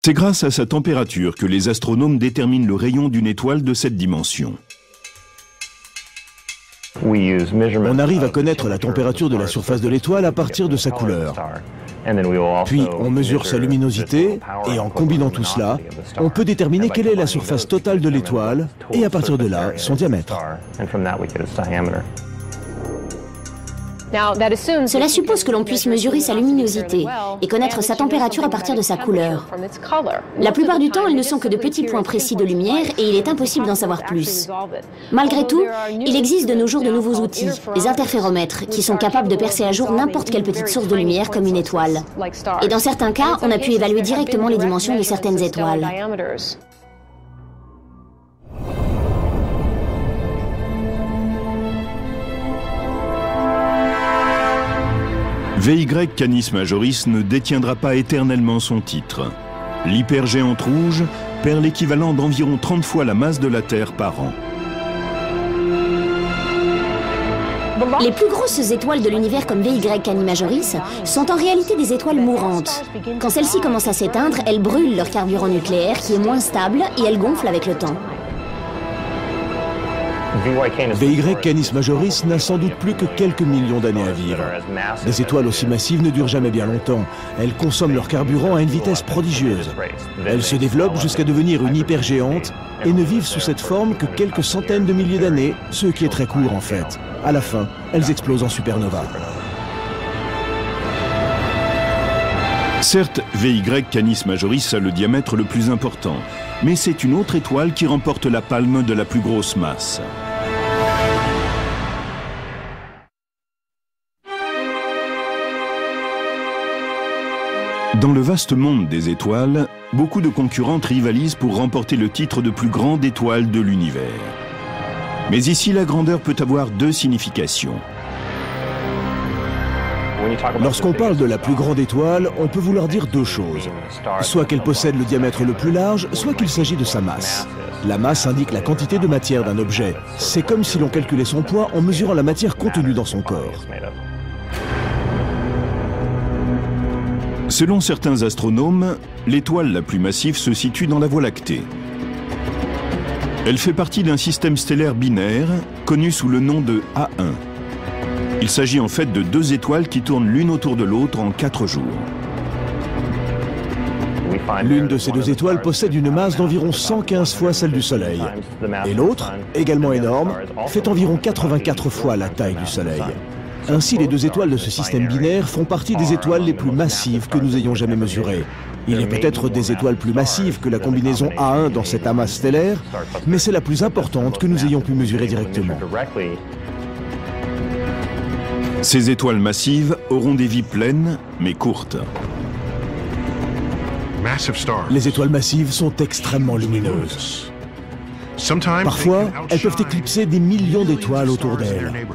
C'est grâce à sa température que les astronomes déterminent le rayon d'une étoile de cette dimension. On arrive à connaître la température de la surface de l'étoile à partir de sa couleur. Puis on mesure sa luminosité et en combinant tout cela, on peut déterminer quelle est la surface totale de l'étoile et à partir de là, son diamètre. Cela suppose que l'on puisse mesurer sa luminosité et connaître sa température à partir de sa couleur. La plupart du temps, elles ne sont que de petits points précis de lumière et il est impossible d'en savoir plus. Malgré tout, il existe de nos jours de nouveaux outils, les interféromètres, qui sont capables de percer à jour n'importe quelle petite source de lumière comme une étoile. Et dans certains cas, on a pu évaluer directement les dimensions de certaines étoiles. VY Canis Majoris ne détiendra pas éternellement son titre. L'hypergéante rouge perd l'équivalent d'environ 30 fois la masse de la Terre par an. Les plus grosses étoiles de l'univers comme VY Canis Majoris sont en réalité des étoiles mourantes. Quand celles-ci commencent à s'éteindre, elles brûlent leur carburant nucléaire qui est moins stable et elles gonflent avec le temps. VY Canis Majoris n'a sans doute plus que quelques millions d'années à vivre. Des étoiles aussi massives ne durent jamais bien longtemps. Elles consomment leur carburant à une vitesse prodigieuse. Elles se développent jusqu'à devenir une hypergéante et ne vivent sous cette forme que quelques centaines de milliers d'années, ce qui est très court en fait. À la fin, elles explosent en supernova. Certes, VY Canis Majoris a le diamètre le plus important, mais c'est une autre étoile qui remporte la palme de la plus grosse masse. Dans le vaste monde des étoiles, beaucoup de concurrentes rivalisent pour remporter le titre de plus grande étoile de l'univers. Mais ici, la grandeur peut avoir deux significations. Lorsqu'on parle de la plus grande étoile, on peut vouloir dire deux choses. Soit qu'elle possède le diamètre le plus large, soit qu'il s'agit de sa masse. La masse indique la quantité de matière d'un objet. C'est comme si l'on calculait son poids en mesurant la matière contenue dans son corps. Selon certains astronomes, l'étoile la plus massive se situe dans la Voie lactée. Elle fait partie d'un système stellaire binaire connu sous le nom de A1. Il s'agit en fait de deux étoiles qui tournent l'une autour de l'autre en 4 jours. L'une de ces deux étoiles possède une masse d'environ 115 fois celle du Soleil. Et l'autre, également énorme, fait environ 84 fois la taille du Soleil. Ainsi, les deux étoiles de ce système binaire font partie des étoiles les plus massives que nous ayons jamais mesurées. Il y a peut-être des étoiles plus massives que la combinaison A1 dans cet amas stellaire, mais c'est la plus importante que nous ayons pu mesurer directement. Ces étoiles massives auront des vies pleines, mais courtes. Les étoiles massives sont extrêmement lumineuses. Parfois, elles peuvent éclipser des millions d'étoiles autour d'elles.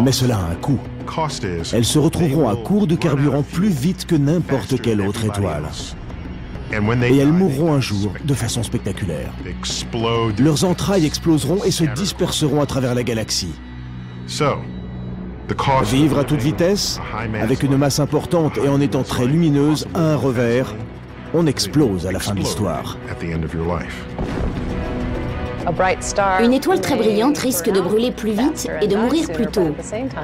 Mais cela a un coût. Elles se retrouveront à court de carburant plus vite que n'importe quelle autre étoile. Et elles mourront un jour de façon spectaculaire. Leurs entrailles exploseront et se disperseront à travers la galaxie. Vivre à toute vitesse, avec une masse importante et en étant très lumineuse, a un revers. On explose à la fin de l'histoire. Une étoile très brillante risque de brûler plus vite et de mourir plus tôt.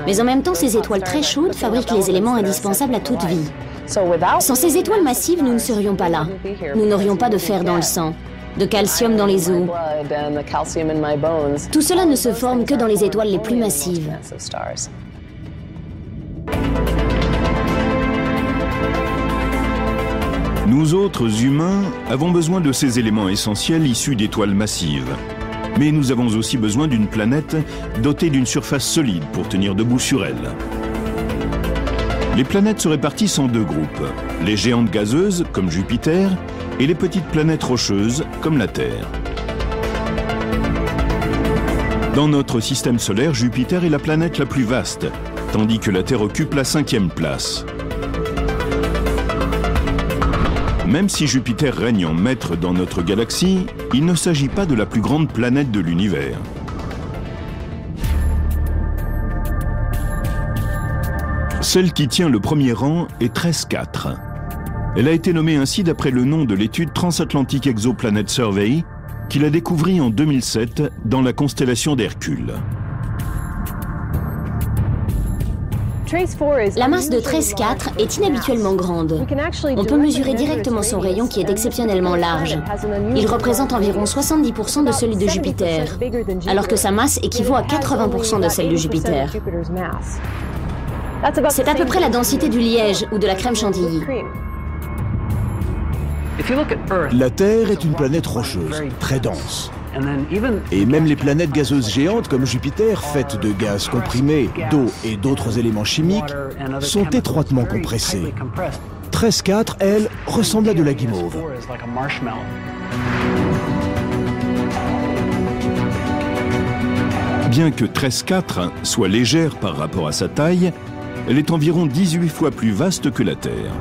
Mais en même temps, ces étoiles très chaudes fabriquent les éléments indispensables à toute vie. Sans ces étoiles massives, nous ne serions pas là. Nous n'aurions pas de fer dans le sang, de calcium dans les os. Tout cela ne se forme que dans les étoiles les plus massives. Nous autres humains avons besoin de ces éléments essentiels issus d'étoiles massives. Mais nous avons aussi besoin d'une planète dotée d'une surface solide pour tenir debout sur elle. Les planètes se répartissent en deux groupes, les géantes gazeuses, comme Jupiter, et les petites planètes rocheuses, comme la Terre. Dans notre système solaire, Jupiter est la planète la plus vaste, tandis que la Terre occupe la 5e place. Même si Jupiter règne en maître dans notre galaxie, il ne s'agit pas de la plus grande planète de l'univers. Celle qui tient le premier rang est 13,4. Elle a été nommée ainsi d'après le nom de l'étude Transatlantic Exoplanet Survey qu'il a découvert en 2007 dans la constellation d'Hercule. La masse de TRES 4 est inhabituellement grande. On peut mesurer directement son rayon qui est exceptionnellement large. Il représente environ 70% de celui de Jupiter, alors que sa masse équivaut à 80% de celle de Jupiter. C'est à peu près la densité du liège ou de la crème chantilly. La Terre est une planète rocheuse, très dense. Et même les planètes gazeuses géantes comme Jupiter, faites de gaz comprimés, d'eau et d'autres éléments chimiques, sont étroitement compressées. TRES 4, elle, ressemble à de la guimauve. Bien que TRES 4 soit légère par rapport à sa taille, elle est environ 18 fois plus vaste que la Terre.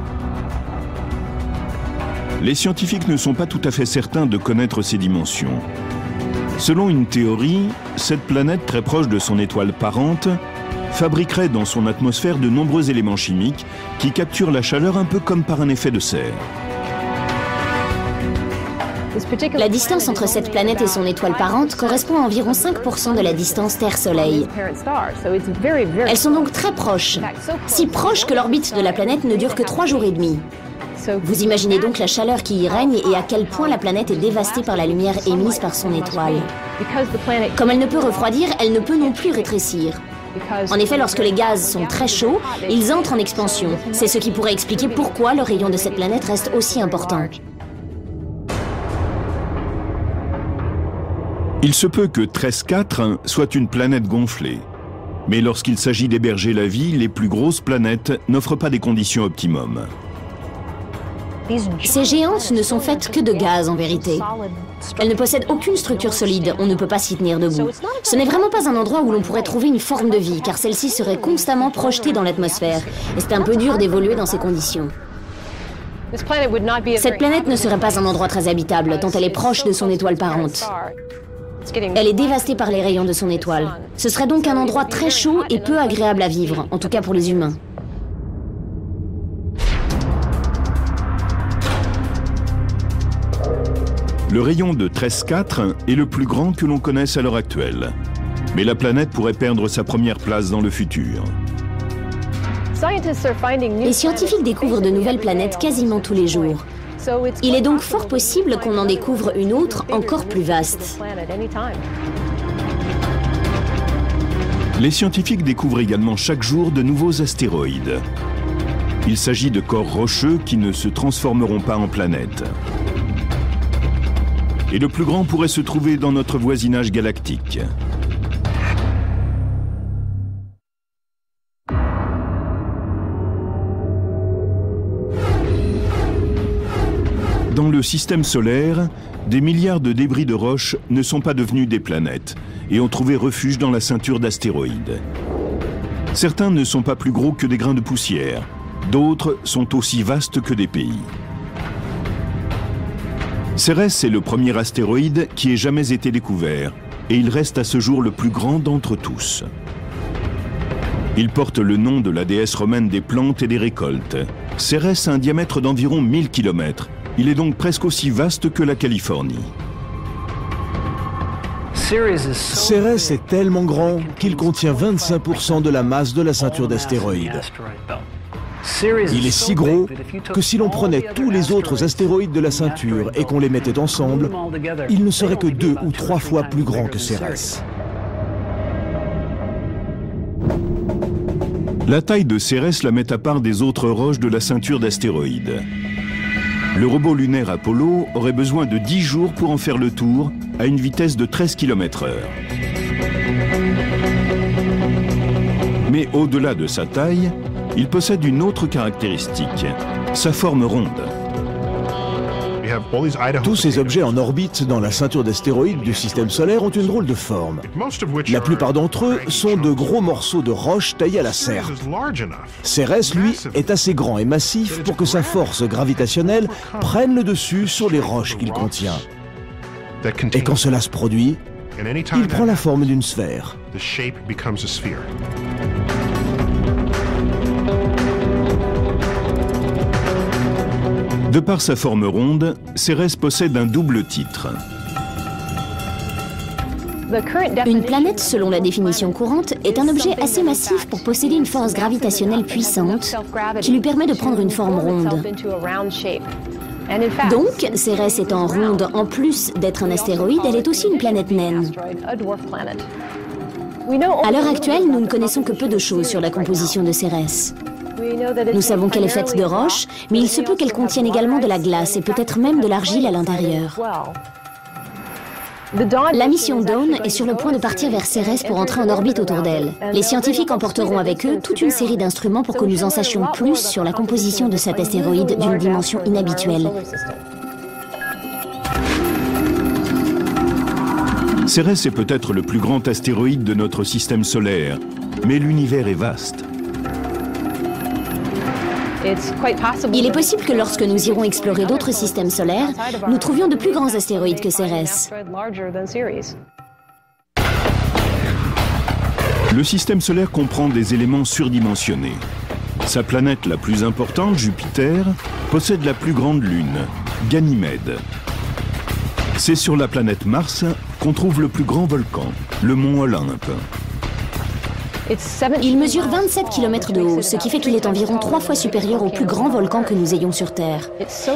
Les scientifiques ne sont pas tout à fait certains de connaître ses dimensions. Selon une théorie, cette planète très proche de son étoile parente fabriquerait dans son atmosphère de nombreux éléments chimiques qui capturent la chaleur un peu comme par un effet de serre. La distance entre cette planète et son étoile parente correspond à environ 5% de la distance Terre-Soleil. Elles sont donc très proches, si proches que l'orbite de la planète ne dure que 3 jours et demi. Vous imaginez donc la chaleur qui y règne et à quel point la planète est dévastée par la lumière émise par son étoile. Comme elle ne peut refroidir, elle ne peut non plus rétrécir. En effet, lorsque les gaz sont très chauds, ils entrent en expansion. C'est ce qui pourrait expliquer pourquoi le rayon de cette planète reste aussi important. Il se peut que TRES 4 soit une planète gonflée. Mais lorsqu'il s'agit d'héberger la vie, les plus grosses planètes n'offrent pas des conditions optimum. Ces géantes ne sont faites que de gaz en vérité. Elles ne possèdent aucune structure solide, on ne peut pas s'y tenir debout. Ce n'est vraiment pas un endroit où l'on pourrait trouver une forme de vie, car celle-ci serait constamment projetée dans l'atmosphère. Et c'est un peu dur d'évoluer dans ces conditions. Cette planète ne serait pas un endroit très habitable, tant elle est proche de son étoile parente. Elle est dévastée par les rayons de son étoile. Ce serait donc un endroit très chaud et peu agréable à vivre, en tout cas pour les humains. Le rayon de TRES 4 est le plus grand que l'on connaisse à l'heure actuelle. Mais la planète pourrait perdre sa première place dans le futur. Les scientifiques découvrent de nouvelles planètes quasiment tous les jours. Il est donc fort possible qu'on en découvre une autre encore plus vaste. Les scientifiques découvrent également chaque jour de nouveaux astéroïdes. Il s'agit de corps rocheux qui ne se transformeront pas en planètes. Et le plus grand pourrait se trouver dans notre voisinage galactique. Dans le système solaire, des milliards de débris de roches ne sont pas devenus des planètes et ont trouvé refuge dans la ceinture d'astéroïdes. Certains ne sont pas plus gros que des grains de poussière, d'autres sont aussi vastes que des pays. Cérès est le premier astéroïde qui ait jamais été découvert et il reste à ce jour le plus grand d'entre tous. Il porte le nom de la déesse romaine des plantes et des récoltes. Cérès a un diamètre d'environ 1000 km. Il est donc presque aussi vaste que la Californie. Cérès est tellement grand qu'il contient 25% de la masse de la ceinture d'astéroïdes. Il est si gros que si l'on prenait tous les autres astéroïdes de la ceinture et qu'on les mettait ensemble, il ne serait que 2 ou 3 fois plus grand que Cérès. La taille de Cérès la met à part des autres roches de la ceinture d'astéroïdes. Le robot lunaire Apollo aurait besoin de 10 jours pour en faire le tour à une vitesse de 13 km/h. Mais au-delà de sa taille, il possède une autre caractéristique, sa forme ronde. Tous ces objets en orbite dans la ceinture d'astéroïdes du système solaire ont une drôle de forme. La plupart d'entre eux sont de gros morceaux de roche taillés à la serpe. Cérès, lui, est assez grand et massif pour que sa force gravitationnelle prenne le dessus sur les roches qu'il contient. Et quand cela se produit, il prend la forme d'une sphère. De par sa forme ronde, Cérès possède un double titre. Une planète, selon la définition courante, est un objet assez massif pour posséder une force gravitationnelle puissante qui lui permet de prendre une forme ronde. Donc, Cérès étant ronde, en plus d'être un astéroïde, elle est aussi une planète naine. À l'heure actuelle, nous ne connaissons que peu de choses sur la composition de Cérès. Nous savons qu'elle est faite de roches, mais il se peut qu'elle contienne également de la glace et peut-être même de l'argile à l'intérieur. La mission Dawn est sur le point de partir vers Cérès pour entrer en orbite autour d'elle. Les scientifiques emporteront avec eux toute une série d'instruments pour que nous en sachions plus sur la composition de cet astéroïde d'une dimension inhabituelle. Cérès est peut-être le plus grand astéroïde de notre système solaire, mais l'univers est vaste. Il est possible que lorsque nous irons explorer d'autres systèmes solaires, nous trouvions de plus grands astéroïdes que Cérès. Le système solaire comprend des éléments surdimensionnés. Sa planète la plus importante, Jupiter, possède la plus grande lune, Ganymède. C'est sur la planète Mars qu'on trouve le plus grand volcan, le mont Olympe. Il mesure 27 km de haut, ce qui fait qu'il est environ 3 fois supérieur au plus grand volcan que nous ayons sur Terre.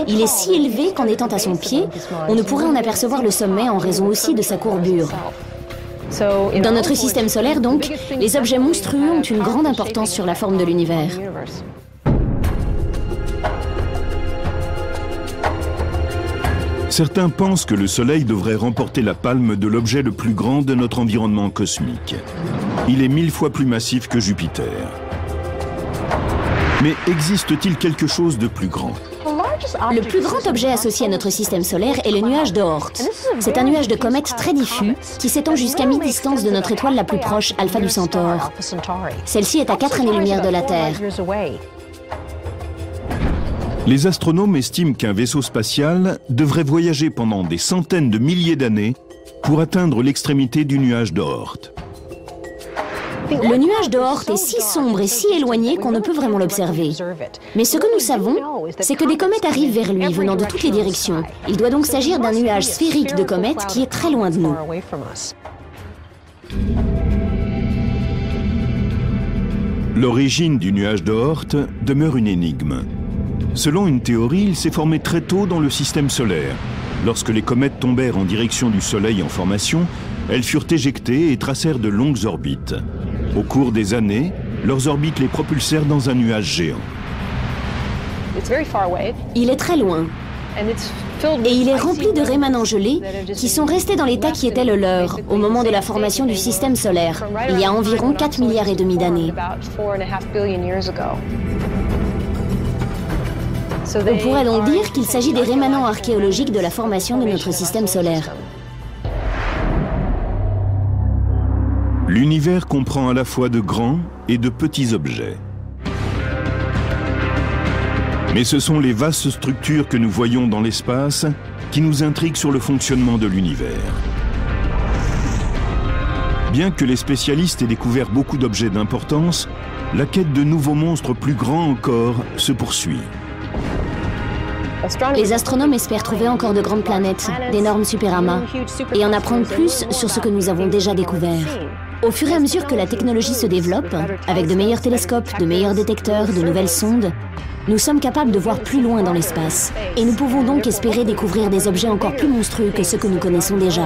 Il est si élevé qu'en étant à son pied, on ne pourrait en apercevoir le sommet en raison aussi de sa courbure. Dans notre système solaire, donc, les objets monstrueux ont une grande importance sur la forme de l'univers. Certains pensent que le Soleil devrait remporter la palme de l'objet le plus grand de notre environnement cosmique. Il est 1000 fois plus massif que Jupiter. Mais existe-t-il quelque chose de plus grand? Le plus grand objet associé à notre système solaire est le nuage d'Oort. C'est un nuage de comètes très diffus qui s'étend jusqu'à mi-distance de notre étoile la plus proche, Alpha du Centaure. Celle-ci est à 4 années-lumière de la Terre. Les astronomes estiment qu'un vaisseau spatial devrait voyager pendant des centaines de milliers d'années pour atteindre l'extrémité du nuage d'Oort. Le nuage d'Oort est si sombre et si éloigné qu'on ne peut vraiment l'observer. Mais ce que nous savons, c'est que des comètes arrivent vers lui venant de toutes les directions. Il doit donc s'agir d'un nuage sphérique de comètes qui est très loin de nous. L'origine du nuage d'Oort demeure une énigme. Selon une théorie, il s'est formé très tôt dans le système solaire. Lorsque les comètes tombèrent en direction du Soleil en formation, elles furent éjectées et tracèrent de longues orbites. Au cours des années, leurs orbites les propulsèrent dans un nuage géant. Il est très loin. Et il est rempli de rémanents gelés qui sont restés dans l'état qui était le leur au moment de la formation du système solaire, il y a environ 4,5 milliards d'années. On pourrait donc dire qu'il s'agit des rémanents archéologiques de la formation de notre système solaire. L'univers comprend à la fois de grands et de petits objets. Mais ce sont les vastes structures que nous voyons dans l'espace qui nous intriguent sur le fonctionnement de l'univers. Bien que les spécialistes aient découvert beaucoup d'objets d'importance, la quête de nouveaux monstres plus grands encore se poursuit. Les astronomes espèrent trouver encore de grandes planètes, d'énormes superamas, et en apprendre plus sur ce que nous avons déjà découvert. Au fur et à mesure que la technologie se développe, avec de meilleurs télescopes, de meilleurs détecteurs, de nouvelles sondes, nous sommes capables de voir plus loin dans l'espace. Et nous pouvons donc espérer découvrir des objets encore plus monstrueux que ceux que nous connaissons déjà.